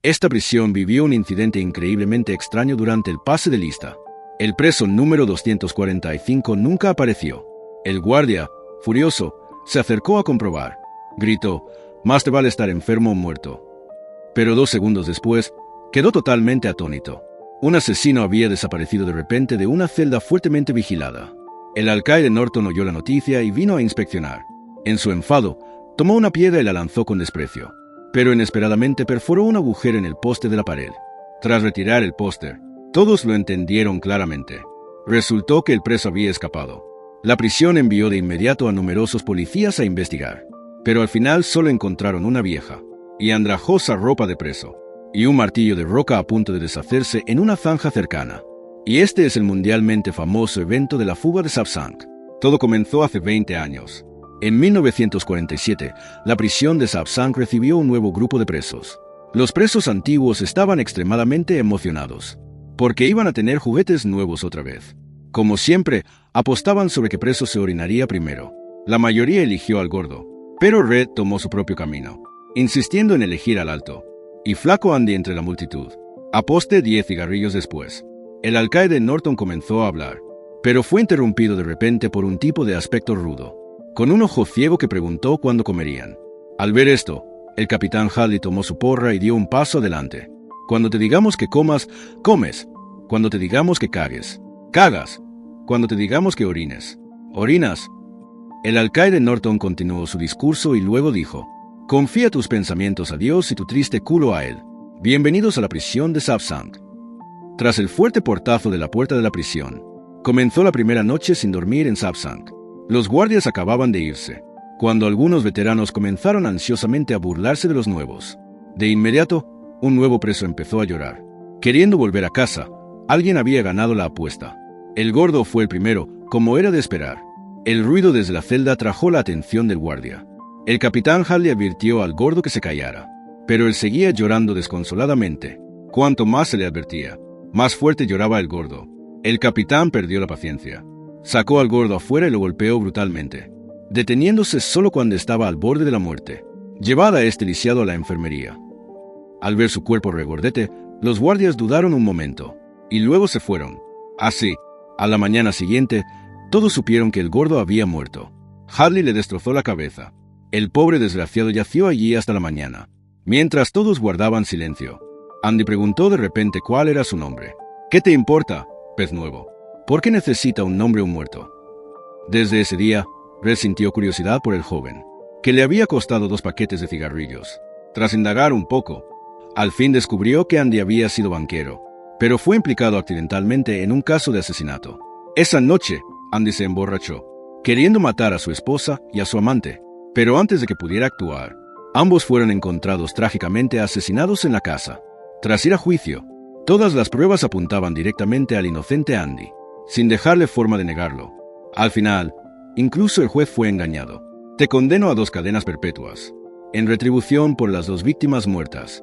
Esta prisión vivió un incidente increíblemente extraño durante el pase de lista. El preso número 245 nunca apareció. El guardia, furioso, se acercó a comprobar. Gritó: «Más te vale estar enfermo o muerto». Pero 2 segundos después, quedó totalmente atónito. Un asesino había desaparecido de repente de una celda fuertemente vigilada. El alcaide Norton oyó la noticia y vino a inspeccionar. En su enfado, tomó una piedra y la lanzó con desprecio, pero inesperadamente perforó un agujero en el poste de la pared. Tras retirar el póster, todos lo entendieron claramente. Resultó que el preso había escapado. La prisión envió de inmediato a numerosos policías a investigar, pero al final solo encontraron una vieja y andrajosa ropa de preso, y un martillo de roca a punto de deshacerse en una zanja cercana. Y este es el mundialmente famoso evento de la fuga de Shawshank. Todo comenzó hace 20 años. En 1947, la prisión de Shawshank recibió un nuevo grupo de presos. Los presos antiguos estaban extremadamente emocionados, porque iban a tener juguetes nuevos otra vez. Como siempre, apostaban sobre qué preso se orinaría primero. La mayoría eligió al gordo, pero Red tomó su propio camino, insistiendo en elegir al alto y flaco Andy entre la multitud. Aposte 10 cigarrillos después, el alcaide Norton comenzó a hablar, pero fue interrumpido de repente por un tipo de aspecto rudo, con un ojo ciego que preguntó cuándo comerían. Al ver esto, el capitán Hadley tomó su porra y dio un paso adelante. Cuando te digamos que comas, comes. Cuando te digamos que cagues, cagas. Cuando te digamos que orines, orinas. El alcaide Norton continuó su discurso y luego dijo: «Confía tus pensamientos a Dios y tu triste culo a Él. Bienvenidos a la prisión de Shawshank». Tras el fuerte portazo de la puerta de la prisión, comenzó la primera noche sin dormir en Shawshank. Los guardias acababan de irse, cuando algunos veteranos comenzaron ansiosamente a burlarse de los nuevos. De inmediato, un nuevo preso empezó a llorar. Queriendo volver a casa, alguien había ganado la apuesta. El gordo fue el primero, como era de esperar. El ruido desde la celda atrajo la atención del guardia. El capitán Hadley advirtió al gordo que se callara, pero él seguía llorando desconsoladamente. Cuanto más se le advertía, más fuerte lloraba el gordo. El capitán perdió la paciencia. Sacó al gordo afuera y lo golpeó brutalmente, deteniéndose solo cuando estaba al borde de la muerte. Llevada a este lisiado a la enfermería. Al ver su cuerpo regordete, los guardias dudaron un momento, y luego se fueron. Así, a la mañana siguiente, todos supieron que el gordo había muerto. Hadley le destrozó la cabeza. El pobre desgraciado yació allí hasta la mañana, mientras todos guardaban silencio. Andy preguntó de repente cuál era su nombre. «¿Qué te importa, pez nuevo? ¿Por qué necesita un nombre un muerto?» Desde ese día, Red sintió curiosidad por el joven, que le había costado 2 paquetes de cigarrillos. Tras indagar un poco, al fin descubrió que Andy había sido banquero, pero fue implicado accidentalmente en un caso de asesinato. Esa noche, Andy se emborrachó, queriendo matar a su esposa y a su amante, pero antes de que pudiera actuar, ambos fueron encontrados trágicamente asesinados en la casa. Tras ir a juicio, todas las pruebas apuntaban directamente al inocente Andy, sin dejarle forma de negarlo. Al final, incluso el juez fue engañado. «Te condeno a 2 cadenas perpetuas, en retribución por las 2 víctimas muertas».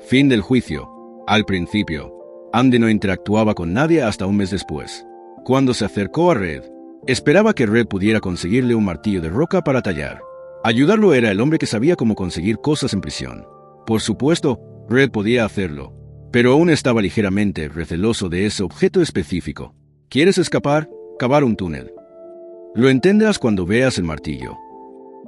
Fin del juicio. Al principio, Andy no interactuaba con nadie hasta un mes después. Cuando se acercó a Red, esperaba que Red pudiera conseguirle un martillo de roca para tallar. Ayudarlo era el hombre que sabía cómo conseguir cosas en prisión. Por supuesto, Red podía hacerlo, pero aún estaba ligeramente receloso de ese objeto específico. ¿Quieres escapar? Cavar un túnel. Lo entenderás cuando veas el martillo.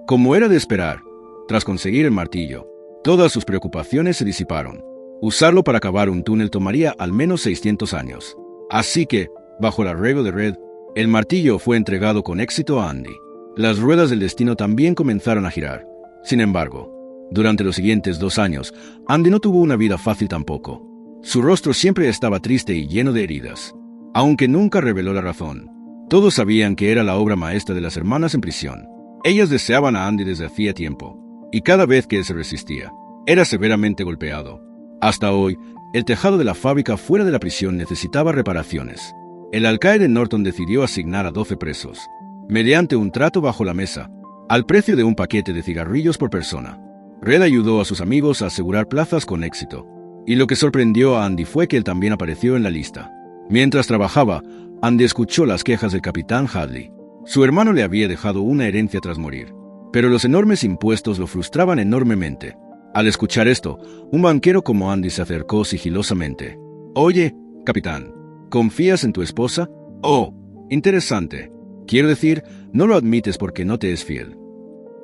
Como era de esperar, tras conseguir el martillo, todas sus preocupaciones se disiparon. Usarlo para cavar un túnel tomaría al menos 600 años. Así que, bajo el arreglo de Red, el martillo fue entregado con éxito a Andy. Las ruedas del destino también comenzaron a girar. Sin embargo, durante los siguientes 2 años, Andy no tuvo una vida fácil tampoco. Su rostro siempre estaba triste y lleno de heridas, aunque nunca reveló la razón. Todos sabían que era la obra maestra de las hermanas en prisión. Ellas deseaban a Andy desde hacía tiempo, y cada vez que él se resistía, era severamente golpeado. Hasta hoy, el tejado de la fábrica fuera de la prisión necesitaba reparaciones. El alcaide Norton decidió asignar a 12 presos, mediante un trato bajo la mesa, al precio de un paquete de cigarrillos por persona. Red ayudó a sus amigos a asegurar plazas con éxito, y lo que sorprendió a Andy fue que él también apareció en la lista. Mientras trabajaba, Andy escuchó las quejas del capitán Hadley. Su hermano le había dejado una herencia tras morir, pero los enormes impuestos lo frustraban enormemente. Al escuchar esto, un banquero como Andy se acercó sigilosamente. «Oye, capitán, ¿confías en tu esposa? Oh, interesante. Quiero decir, no lo admites porque no te es fiel».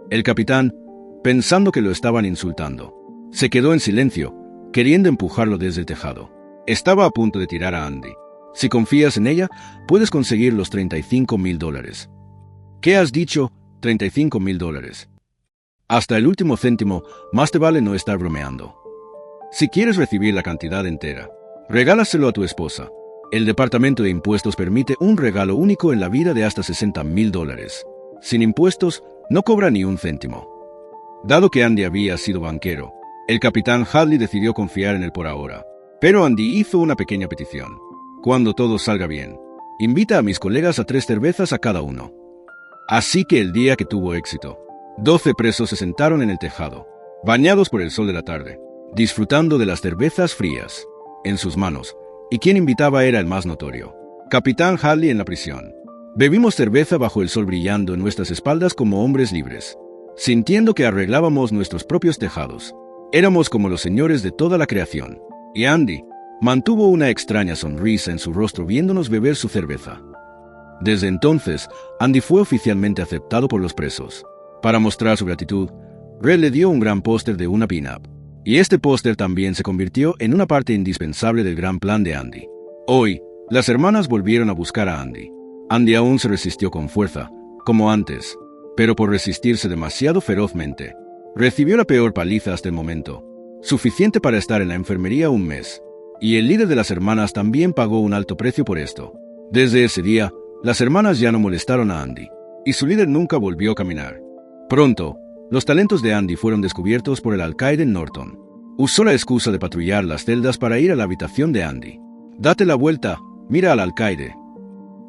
El capitán, pensando que lo estaban insultando, se quedó en silencio, queriendo empujarlo desde el tejado. Estaba a punto de tirar a Andy. «Si confías en ella, puedes conseguir los $35,000. «¿Qué has dicho? $35,000. Hasta el último céntimo, más te vale no estar bromeando. Si quieres recibir la cantidad entera, regálaselo a tu esposa. El Departamento de Impuestos permite un regalo único en la vida de hasta $60,000. Sin impuestos, no cobra ni un céntimo». Dado que Andy había sido banquero, el capitán Hadley decidió confiar en él por ahora. Pero Andy hizo una pequeña petición. «Cuando todo salga bien, invita a mis colegas a 3 cervezas a cada uno». Así que el día que tuvo éxito, 12 presos se sentaron en el tejado, bañados por el sol de la tarde, disfrutando de las cervezas frías en sus manos, y quien invitaba era el más notorio, Capitán Hadley en la prisión. Bebimos cerveza bajo el sol brillando en nuestras espaldas como hombres libres, sintiendo que arreglábamos nuestros propios tejados. Éramos como los señores de toda la creación, y Andy mantuvo una extraña sonrisa en su rostro viéndonos beber su cerveza. Desde entonces, Andy fue oficialmente aceptado por los presos. Para mostrar su gratitud, Red le dio un gran póster de una pin-up, y este póster también se convirtió en una parte indispensable del gran plan de Andy. Hoy, las hermanas volvieron a buscar a Andy. Andy aún se resistió con fuerza, como antes, pero por resistirse demasiado ferozmente, recibió la peor paliza hasta el momento, suficiente para estar en la enfermería un mes, y el líder de las hermanas también pagó un alto precio por esto. Desde ese día, las hermanas ya no molestaron a Andy, y su líder nunca volvió a caminar. Pronto, los talentos de Andy fueron descubiertos por el alcaide Norton. Usó la excusa de patrullar las celdas para ir a la habitación de Andy. «Date la vuelta, mira al alcaide».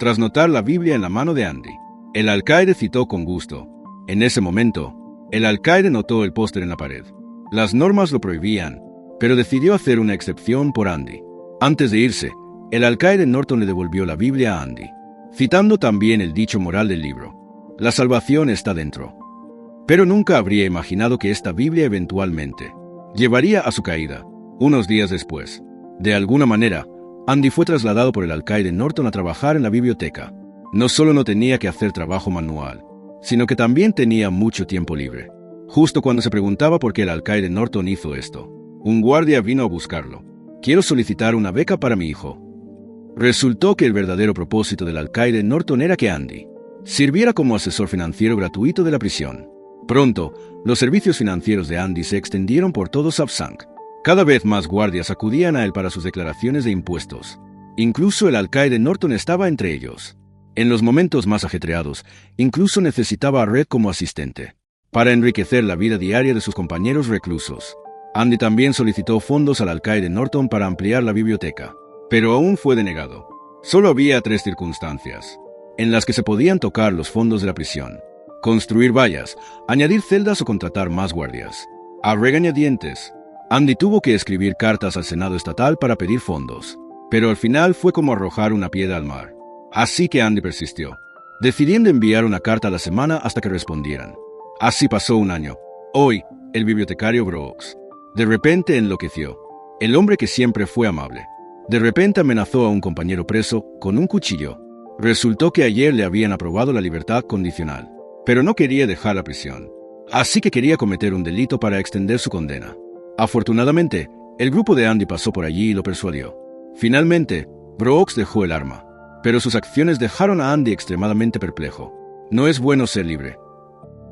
Tras notar la Biblia en la mano de Andy, el alcaide citó con gusto. En ese momento, el alcaide notó el póster en la pared. Las normas lo prohibían, pero decidió hacer una excepción por Andy. Antes de irse, el alcaide Norton le devolvió la Biblia a Andy, citando también el dicho moral del libro: «La salvación está dentro». Pero nunca habría imaginado que esta Biblia eventualmente llevaría a su caída. Unos días después, de alguna manera, Andy fue trasladado por el alcaide Norton a trabajar en la biblioteca. No solo no tenía que hacer trabajo manual, sino que también tenía mucho tiempo libre. Justo cuando se preguntaba por qué el alcaide Norton hizo esto, un guardia vino a buscarlo. «Quiero solicitar una beca para mi hijo». Resultó que el verdadero propósito del alcaide Norton era que Andy sirviera como asesor financiero gratuito de la prisión. Pronto, los servicios financieros de Andy se extendieron por todo Sapsang. Cada vez más guardias acudían a él para sus declaraciones de impuestos. Incluso el alcaide Norton estaba entre ellos. En los momentos más ajetreados, incluso necesitaba a Red como asistente, para enriquecer la vida diaria de sus compañeros reclusos. Andy también solicitó fondos al alcaide Norton para ampliar la biblioteca, pero aún fue denegado. Solo había 3 circunstancias en las que se podían tocar los fondos de la prisión: construir vallas, añadir celdas o contratar más guardias. A regañadientes, Andy tuvo que escribir cartas al Senado estatal para pedir fondos, pero al final fue como arrojar una piedra al mar. Así que Andy persistió, decidiendo enviar una carta a la semana hasta que respondieran. Así pasó un año. Hoy, el bibliotecario Brooks de repente enloqueció. El hombre que siempre fue amable, de repente amenazó a un compañero preso con un cuchillo. Resultó que ayer le habían aprobado la libertad condicional, pero no quería dejar la prisión. Así que quería cometer un delito para extender su condena. Afortunadamente, el grupo de Andy pasó por allí y lo persuadió. Finalmente, Brooks dejó el arma, pero sus acciones dejaron a Andy extremadamente perplejo. «No es bueno ser libre»,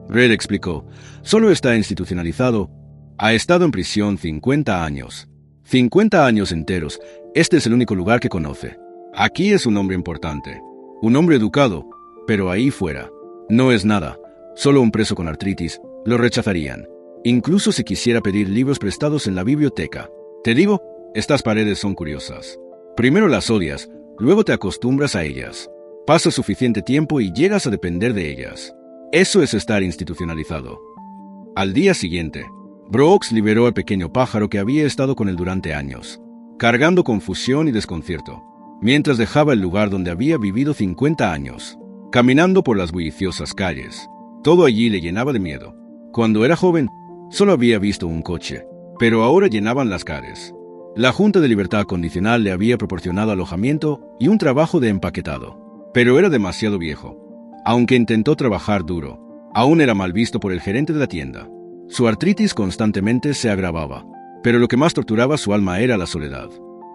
Red explicó. «Solo está institucionalizado. Ha estado en prisión 50 años. 50 años enteros. Este es el único lugar que conoce. Aquí es un hombre importante, un hombre educado, pero ahí fuera no es nada. Solo un preso con artritis. Lo rechazarían, incluso si quisiera pedir libros prestados en la biblioteca. Te digo, estas paredes son curiosas. Primero las odias, luego te acostumbras a ellas. Pasa suficiente tiempo y llegas a depender de ellas. Eso es estar institucionalizado». Al día siguiente, Brooks liberó al pequeño pájaro que había estado con él durante años, cargando confusión y desconcierto, mientras dejaba el lugar donde había vivido 50 años. Caminando por las bulliciosas calles, todo allí le llenaba de miedo. Cuando era joven, Solo había visto un coche, pero ahora llenaban las calles. La Junta de Libertad Condicional le había proporcionado alojamiento y un trabajo de empaquetado, pero era demasiado viejo. Aunque intentó trabajar duro, aún era mal visto por el gerente de la tienda. Su artritis constantemente se agravaba, pero lo que más torturaba su alma era la soledad.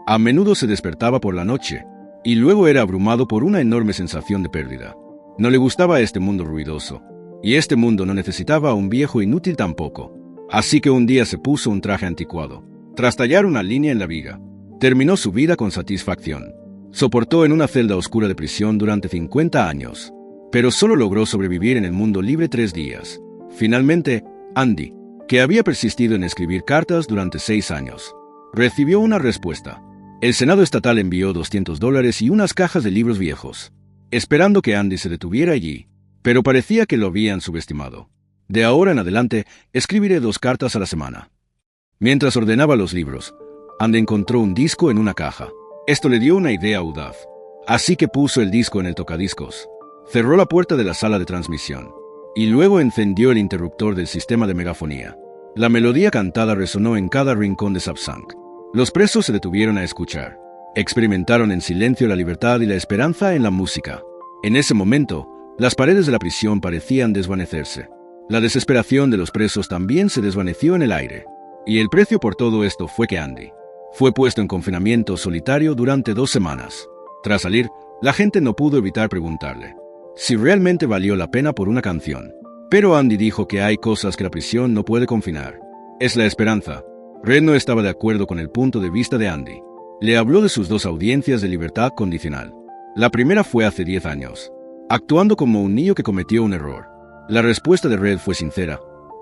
A menudo se despertaba por la noche, y luego era abrumado por una enorme sensación de pérdida. No le gustaba este mundo ruidoso, y este mundo no necesitaba a un viejo inútil tampoco. Así que un día se puso un traje anticuado. Tras tallar una línea en la viga, terminó su vida con satisfacción. Soportó en una celda oscura de prisión durante 50 años, pero solo logró sobrevivir en el mundo libre 3 días. Finalmente, Andy, que había persistido en escribir cartas durante 6 años, recibió una respuesta. El Senado estatal envió $200 y unas cajas de libros viejos, esperando que Andy se detuviera allí, pero parecía que lo habían subestimado. De ahora en adelante, escribiré 2 cartas a la semana. Mientras ordenaba los libros, Andy encontró un disco en una caja. Esto le dio una idea audaz, así que puso el disco en el tocadiscos, cerró la puerta de la sala de transmisión, y luego encendió el interruptor del sistema de megafonía. La melodía cantada resonó en cada rincón de Sapsank. Los presos se detuvieron a escuchar. Experimentaron en silencio la libertad y la esperanza en la música. En ese momento, las paredes de la prisión parecían desvanecerse. La desesperación de los presos también se desvaneció en el aire. Y el precio por todo esto fue que Andy fue puesto en confinamiento solitario durante 2 semanas. Tras salir, la gente no pudo evitar preguntarle si realmente valió la pena por una canción. Pero Andy dijo que hay cosas que la prisión no puede confinar. Es la esperanza. Red no estaba de acuerdo con el punto de vista de Andy. Le habló de sus 2 audiencias de libertad condicional. La primera fue hace 10 años, actuando como un niño que cometió un error. La respuesta de Red fue sincera,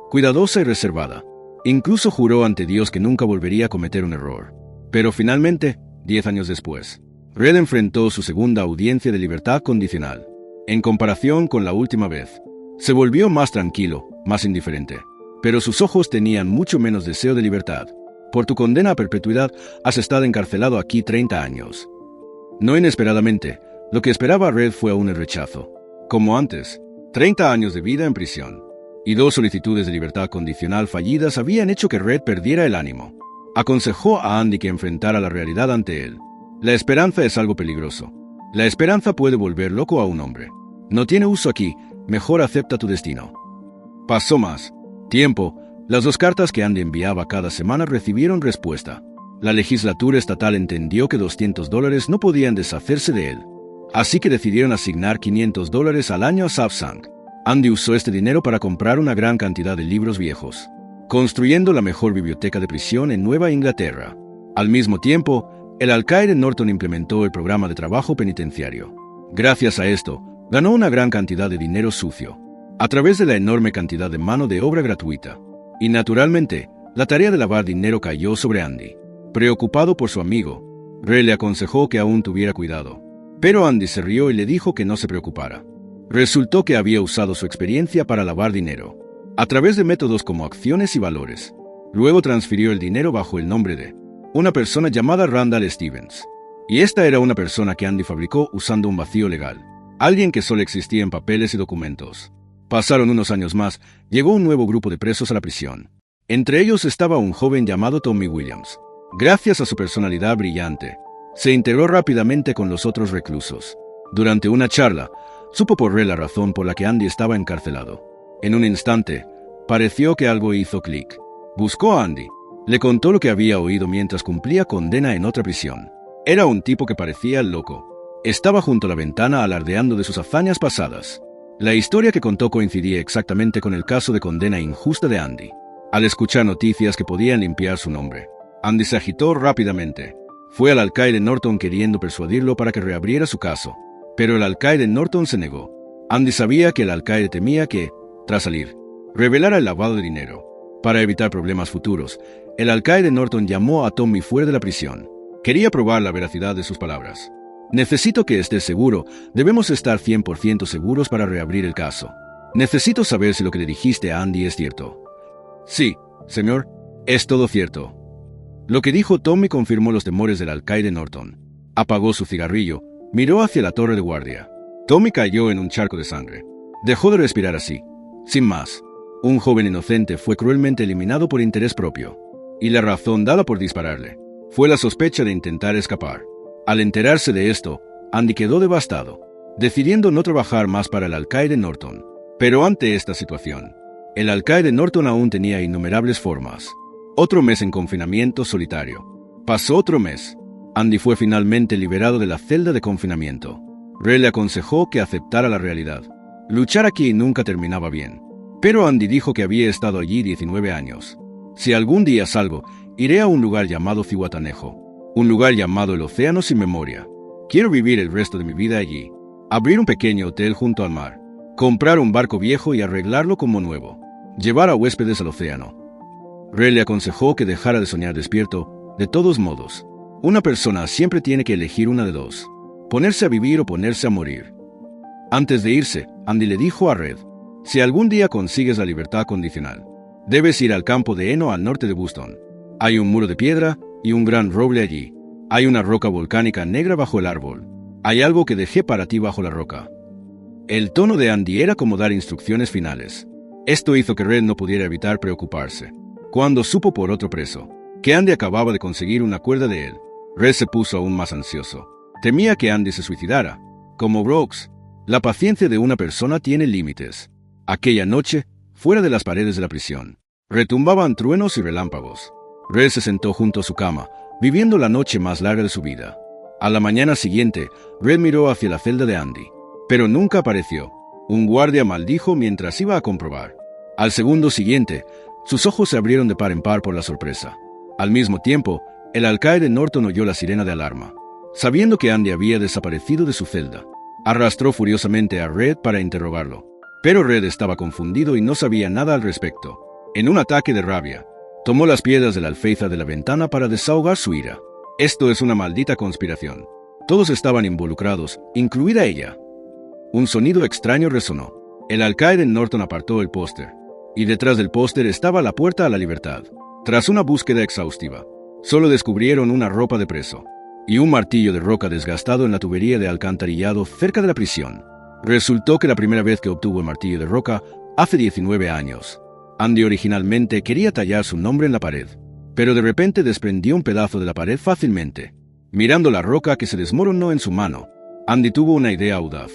cuidadosa y reservada. Incluso juró ante Dios que nunca volvería a cometer un error. Pero finalmente, 10 años después, Red enfrentó su segunda audiencia de libertad condicional. En comparación con la última vez, se volvió más tranquilo, más indiferente. Pero sus ojos tenían mucho menos deseo de libertad. Por tu condena a perpetuidad, has estado encarcelado aquí 30 años. No inesperadamente, lo que esperaba Red fue aún el rechazo. Como antes, 30 años de vida en prisión y 2 solicitudes de libertad condicional fallidas habían hecho que Red perdiera el ánimo. Aconsejó a Andy que enfrentara la realidad ante él. La esperanza es algo peligroso. La esperanza puede volver loco a un hombre. No tiene uso aquí, mejor acepta tu destino. Pasó más tiempo. Las 2 cartas que Andy enviaba cada semana recibieron respuesta. La legislatura estatal entendió que $200 no podían deshacerse de él. Así que decidieron asignar $500 al año a Sapsank. Andy usó este dinero para comprar una gran cantidad de libros viejos, construyendo la mejor biblioteca de prisión en Nueva Inglaterra. Al mismo tiempo, el alcaide Norton implementó el programa de trabajo penitenciario. Gracias a esto, ganó una gran cantidad de dinero sucio, a través de la enorme cantidad de mano de obra gratuita. Y naturalmente, la tarea de lavar dinero cayó sobre Andy. Preocupado por su amigo, Red le aconsejó que aún tuviera cuidado. Pero Andy se rió y le dijo que no se preocupara. Resultó que había usado su experiencia para lavar dinero, a través de métodos como acciones y valores. Luego transfirió el dinero bajo el nombre de una persona llamada Randall Stevens. Y esta era una persona que Andy fabricó usando un vacío legal. Alguien que solo existía en papeles y documentos. Pasaron unos años más, llegó un nuevo grupo de presos a la prisión. Entre ellos estaba un joven llamado Tommy Williams. Gracias a su personalidad brillante, se integró rápidamente con los otros reclusos. Durante una charla, supo por Red la razón por la que Andy estaba encarcelado. En un instante, pareció que algo hizo clic. Buscó a Andy. Le contó lo que había oído mientras cumplía condena en otra prisión. Era un tipo que parecía loco. Estaba junto a la ventana alardeando de sus hazañas pasadas. La historia que contó coincidía exactamente con el caso de condena injusta de Andy. Al escuchar noticias que podían limpiar su nombre, Andy se agitó rápidamente. Fue al alcaide Norton queriendo persuadirlo para que reabriera su caso. Pero el alcaide Norton se negó. Andy sabía que el alcaide temía que, tras salir, revelara el lavado de dinero. Para evitar problemas futuros, el alcaide Norton llamó a Tommy fuera de la prisión. Quería probar la veracidad de sus palabras. Necesito que estés seguro. Debemos estar 100% seguros para reabrir el caso. Necesito saber si lo que le dijiste a Andy es cierto. Sí, señor, es todo cierto. Lo que dijo Tommy confirmó los temores del alcaide Norton. Apagó su cigarrillo, miró hacia la torre de guardia. Tommy cayó en un charco de sangre. Dejó de respirar así, sin más. Un joven inocente fue cruelmente eliminado por interés propio, y la razón dada por dispararle fue la sospecha de intentar escapar. Al enterarse de esto, Andy quedó devastado, decidiendo no trabajar más para el alcaide Norton. Pero ante esta situación, el alcaide Norton aún tenía innumerables formas. Otro mes en confinamiento solitario. Pasó otro mes. Andy fue finalmente liberado de la celda de confinamiento. Red le aconsejó que aceptara la realidad. Luchar aquí nunca terminaba bien. Pero Andy dijo que había estado allí 19 años. Si algún día salgo, iré a un lugar llamado Zihuatanejo, un lugar llamado el Océano sin memoria. Quiero vivir el resto de mi vida allí. Abrir un pequeño hotel junto al mar. Comprar un barco viejo y arreglarlo como nuevo. Llevar a huéspedes al océano. Red le aconsejó que dejara de soñar despierto. De todos modos, una persona siempre tiene que elegir una de dos: ponerse a vivir o ponerse a morir. Antes de irse, Andy le dijo a Red: si algún día consigues la libertad condicional, debes ir al campo de heno al norte de Boston. Hay un muro de piedra y un gran roble allí. Hay una roca volcánica negra bajo el árbol. Hay algo que dejé para ti bajo la roca. El tono de Andy era como dar instrucciones finales. Esto hizo que Red no pudiera evitar preocuparse. Cuando supo por otro preso que Andy acababa de conseguir una cuerda de él, Red se puso aún más ansioso. Temía que Andy se suicidara. Como Brooks, la paciencia de una persona tiene límites. Aquella noche, fuera de las paredes de la prisión, retumbaban truenos y relámpagos. Red se sentó junto a su cama, viviendo la noche más larga de su vida. A la mañana siguiente, Red miró hacia la celda de Andy, pero nunca apareció. Un guardia maldijo mientras iba a comprobar. Al segundo siguiente, sus ojos se abrieron de par en par por la sorpresa. Al mismo tiempo, el alcaide Norton oyó la sirena de alarma. Sabiendo que Andy había desaparecido de su celda, arrastró furiosamente a Red para interrogarlo. Pero Red estaba confundido y no sabía nada al respecto. En un ataque de rabia, tomó las piedras de la alféizar de la ventana para desahogar su ira. Esto es una maldita conspiración. Todos estaban involucrados, incluida ella. Un sonido extraño resonó. El alcaide Norton apartó el póster, y detrás del póster estaba la puerta a la libertad. Tras una búsqueda exhaustiva, solo descubrieron una ropa de preso y un martillo de roca desgastado en la tubería de alcantarillado cerca de la prisión. Resultó que la primera vez que obtuvo el martillo de roca, hace 19 años. Andy originalmente quería tallar su nombre en la pared, pero de repente desprendió un pedazo de la pared fácilmente. Mirando la roca que se desmoronó en su mano, Andy tuvo una idea audaz.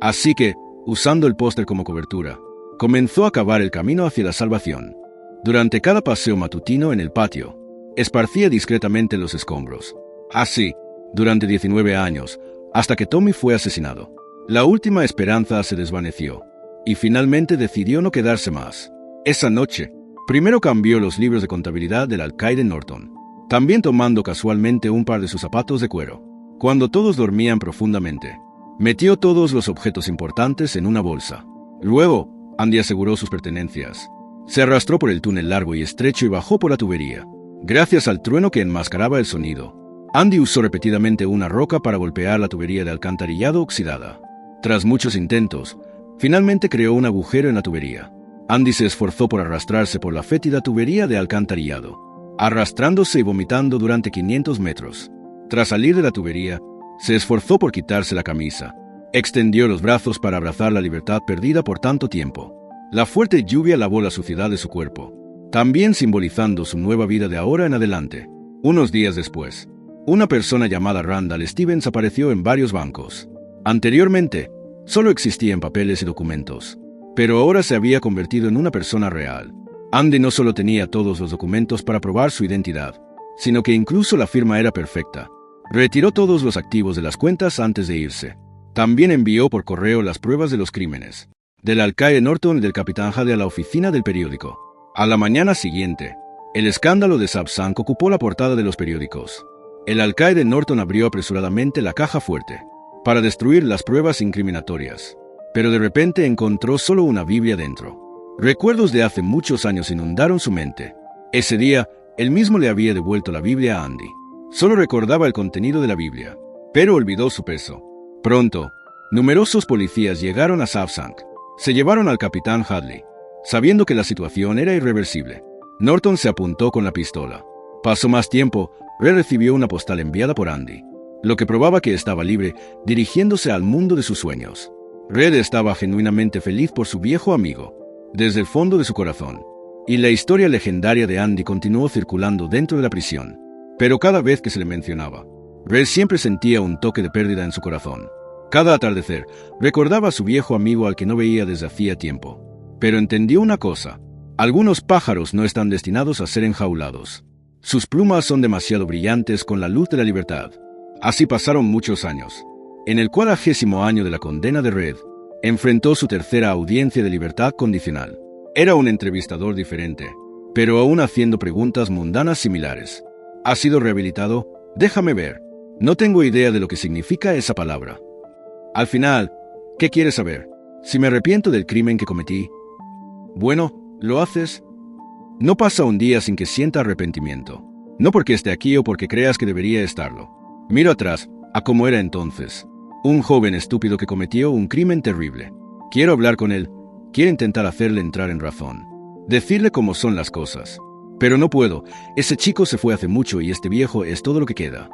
Así que, usando el póster como cobertura, comenzó a cavar el camino hacia la salvación. Durante cada paseo matutino en el patio, esparcía discretamente los escombros. Así, durante 19 años, hasta que Tommy fue asesinado. La última esperanza se desvaneció, y finalmente decidió no quedarse más. Esa noche, primero cambió los libros de contabilidad del alcaide Norton, también tomando casualmente un par de sus zapatos de cuero. Cuando todos dormían profundamente, metió todos los objetos importantes en una bolsa. Luego, Andy aseguró sus pertenencias. Se arrastró por el túnel largo y estrecho y bajó por la tubería. Gracias al trueno que enmascaraba el sonido, Andy usó repetidamente una roca para golpear la tubería de alcantarillado oxidada. Tras muchos intentos, finalmente creó un agujero en la tubería. Andy se esforzó por arrastrarse por la fétida tubería de alcantarillado, arrastrándose y vomitando durante 500 metros. Tras salir de la tubería, se esforzó por quitarse la camisa. Extendió los brazos para abrazar la libertad perdida por tanto tiempo. La fuerte lluvia lavó la suciedad de su cuerpo, también simbolizando su nueva vida de ahora en adelante. Unos días después, una persona llamada Randall Stevens apareció en varios bancos. Anteriormente, solo existía en papeles y documentos, pero ahora se había convertido en una persona real. Andy no solo tenía todos los documentos para probar su identidad, sino que incluso la firma era perfecta. Retiró todos los activos de las cuentas antes de irse. También envió por correo las pruebas de los crímenes del alcaide Norton y del capitán Hadley a la oficina del periódico. A la mañana siguiente, el escándalo de Sapsank ocupó la portada de los periódicos. El alcaide Norton abrió apresuradamente la caja fuerte para destruir las pruebas incriminatorias, pero de repente encontró solo una Biblia dentro. Recuerdos de hace muchos años inundaron su mente. Ese día, él mismo le había devuelto la Biblia a Andy. Solo recordaba el contenido de la Biblia, pero olvidó su peso. Pronto, numerosos policías llegaron a Sapsank. Se llevaron al capitán Hadley, sabiendo que la situación era irreversible. Norton se apuntó con la pistola. Pasó más tiempo, Red recibió una postal enviada por Andy, lo que probaba que estaba libre, dirigiéndose al mundo de sus sueños. Red estaba genuinamente feliz por su viejo amigo. desde el fondo de su corazón. Y la historia legendaria de Andy continuó circulando dentro de la prisión. Pero cada vez que se le mencionaba, Red siempre sentía un toque de pérdida en su corazón. Cada atardecer, recordaba a su viejo amigo al que no veía desde hacía tiempo. Pero entendió una cosa: algunos pájaros no están destinados a ser enjaulados. Sus plumas son demasiado brillantes con la luz de la libertad. Así pasaron muchos años. En el 40º año de la condena de Red, enfrentó su tercera audiencia de libertad condicional. Era un entrevistador diferente, pero aún haciendo preguntas mundanas similares. ¿Has sido rehabilitado? Déjame ver. No tengo idea de lo que significa esa palabra. Al final, ¿qué quieres saber? Si me arrepiento del crimen que cometí. Bueno, ¿lo haces? No pasa un día sin que sienta arrepentimiento. No porque esté aquí o porque creas que debería estarlo. Miro atrás, a cómo era entonces. Un joven estúpido que cometió un crimen terrible. Quiero hablar con él. Quiero intentar hacerle entrar en razón. Decirle cómo son las cosas. Pero no puedo. Ese chico se fue hace mucho y este viejo es todo lo que queda.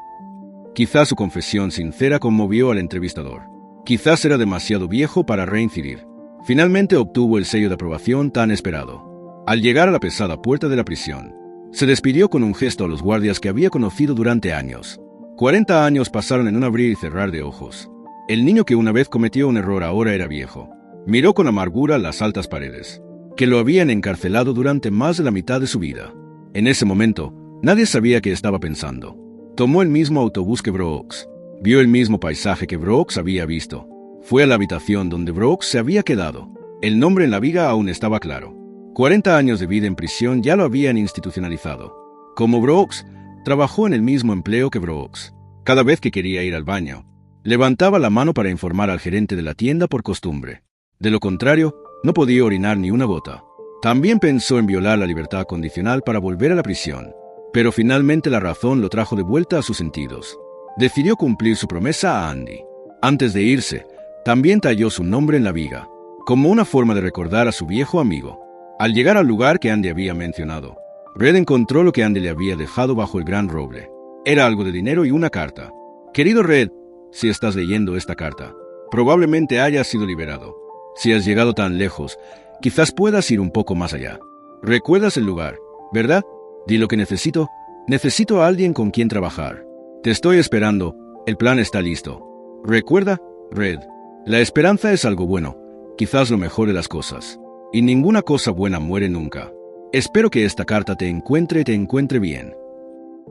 Quizás su confesión sincera conmovió al entrevistador. Quizás era demasiado viejo para reincidir. Finalmente obtuvo el sello de aprobación tan esperado. Al llegar a la pesada puerta de la prisión, se despidió con un gesto a los guardias que había conocido durante años. 40 años pasaron en un abrir y cerrar de ojos. El niño que una vez cometió un error ahora era viejo. Miró con amargura las altas paredes, que lo habían encarcelado durante más de la mitad de su vida. En ese momento, nadie sabía qué estaba pensando. Tomó el mismo autobús que Brooks. Vio el mismo paisaje que Brooks había visto. Fue a la habitación donde Brooks se había quedado. El nombre en la viga aún estaba claro. 40 años de vida en prisión ya lo habían institucionalizado. Como Brooks, trabajó en el mismo empleo que Brooks. Cada vez que quería ir al baño, levantaba la mano para informar al gerente de la tienda por costumbre. De lo contrario, no podía orinar ni una gota. También pensó en violar la libertad condicional para volver a la prisión. Pero finalmente la razón lo trajo de vuelta a sus sentidos. Decidió cumplir su promesa a Andy. Antes de irse, también talló su nombre en la viga, como una forma de recordar a su viejo amigo. Al llegar al lugar que Andy había mencionado, Red encontró lo que Andy le había dejado bajo el gran roble. Era algo de dinero y una carta. Querido Red, si estás leyendo esta carta, probablemente hayas sido liberado. Si has llegado tan lejos, quizás puedas ir un poco más allá. ¿Recuerdas el lugar, verdad? Di lo que necesito. Necesito a alguien con quien trabajar. Te estoy esperando. El plan está listo. Recuerda, Red, la esperanza es algo bueno, quizás lo mejor de las cosas. Y ninguna cosa buena muere nunca. Espero que esta carta te encuentre bien.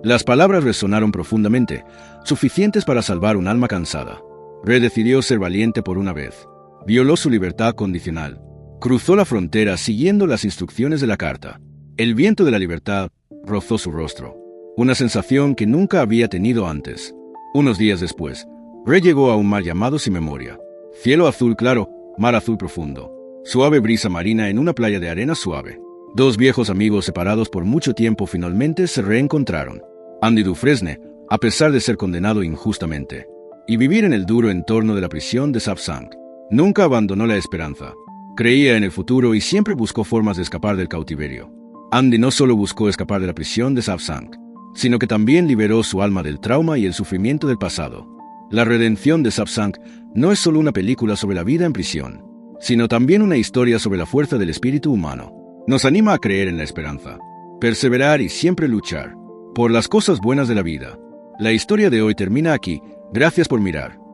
Las palabras resonaron profundamente, suficientes para salvar un alma cansada. Red decidió ser valiente por una vez. Violó su libertad condicional. Cruzó la frontera siguiendo las instrucciones de la carta. El viento de la libertad rozó su rostro. Una sensación que nunca había tenido antes. Unos días después, Red llegó a un mar llamado Sin Memoria. Cielo azul claro, mar azul profundo. Suave brisa marina en una playa de arena suave. Dos viejos amigos separados por mucho tiempo finalmente se reencontraron. Andy Dufresne, a pesar de ser condenado injustamente, y vivir en el duro entorno de la prisión de Shawshank, nunca abandonó la esperanza. Creía en el futuro y siempre buscó formas de escapar del cautiverio. Andy no solo buscó escapar de la prisión de Shawshank, sino que también liberó su alma del trauma y el sufrimiento del pasado. La redención de Shawshank no es solo una película sobre la vida en prisión, sino también una historia sobre la fuerza del espíritu humano. Nos anima a creer en la esperanza, perseverar y siempre luchar por las cosas buenas de la vida. La historia de hoy termina aquí. Gracias por mirar.